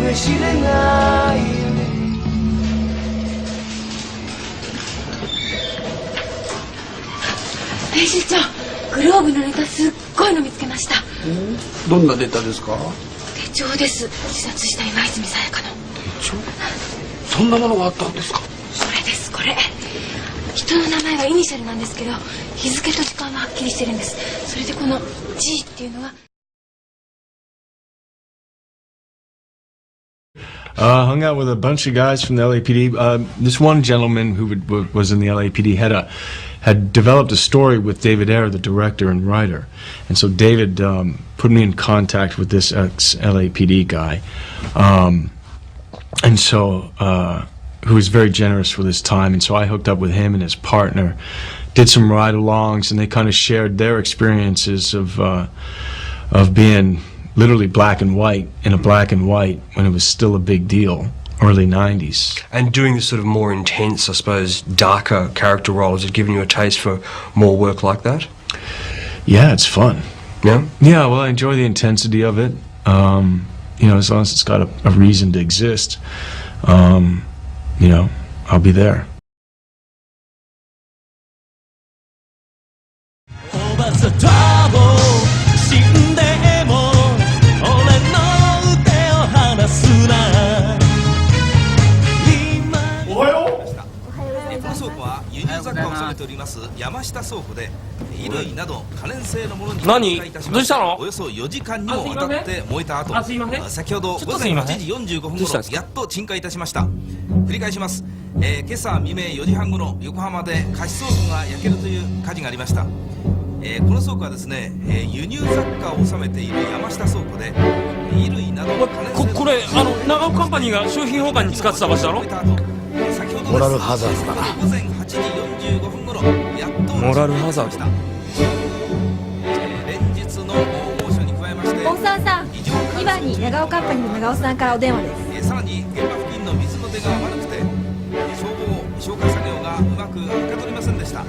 めしれない。編集長、グローブのネタすっごいの見つけました。どんなネタですか？手帳です。自殺した今泉さやかの手帳。そんなものがあったんですか？これです、これ。人の名前はイニシャルなんですけど、日付と時間ははっきりしてるんです。それでこの G っていうのはhung out with a bunch of guys from the LAPD. This one gentleman who was in the LAPD had developed a story with David Ayer, the director and writer. And so David put me in contact with this ex-LAPD guy. And so who was very generous with his time. And so I hooked up with him and his partner, did some ride-alongs, and they kind of shared their experiences of being literally black and white in a black and white when it was still a big deal, early 90s. And doing this sort of more intense, I suppose, darker character roles, has given you a taste for more work like that? Yeah, it's fun. Yeah? Yeah, well, I enjoy the intensity of it. You know, as long as it's got a reason to exist, you know, I'll be there. Nani? どうしたの？およそ4時間にもわたって燃えた後、先ほど午前8時45分頃やっと鎮火いたしました。繰り返します。今朝未明4時半頃横浜で貸し倉庫が焼けるという火事がありました。この倉庫はですね、輸入雑貨を収めている山下倉庫で衣類などこれ長尾カンパニーが商品保管に使ってた場所だろ？モラルハザードだな。午前8時45分頃やっとモラルハザード。連日の猛暑に加えまして、大沢さん、2番に長尾カンパニーの長尾さんからお電話です。さらに現場付近の水の出が悪くて消火作業がうまくはかどりませんでした。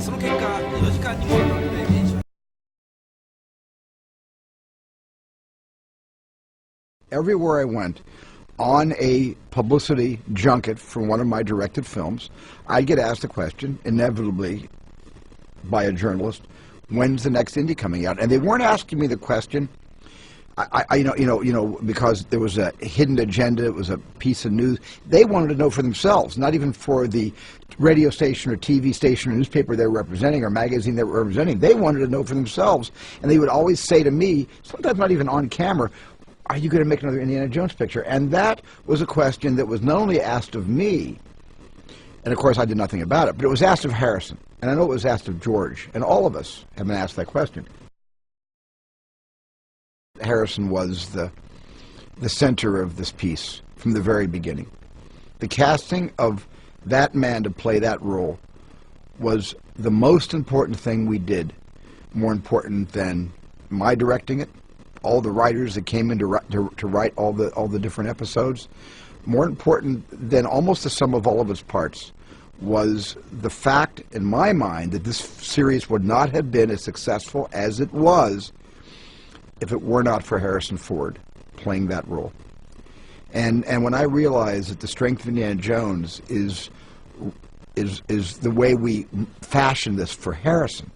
その結果4時間にもわたって延焼。Everywhere I went on a publicity junket for one of my directed films, I'd get asked a question, inevitably by a journalist, when's the next indie coming out? And they weren't asking me the question, because there was a hidden agenda, it was a piece of news. They wanted to know for themselves, not even for the radio station or TV station or newspaper they were representing or magazine they were representing. They wanted to know for themselves, and they would always say to me, sometimes not even on camera, are you going to make another Indiana Jones picture? And that was a question that was not only asked of me, and of course I did nothing about it, but it was asked of Harrison, and I know it was asked of George, and all of us have been asked that question. Harrison was the center of this piece from the very beginning. The casting of that man to play that role was the most important thing we did, more important than my directing it, all the writers that came in to write all the different episodes. More important than almost the sum of all of its parts was the fact, in my mind, that this series would not have been as successful as it was if it were not for Harrison Ford playing that role. And when I realized that the strength of Indiana Jones is the way we fashioned this for Harrison,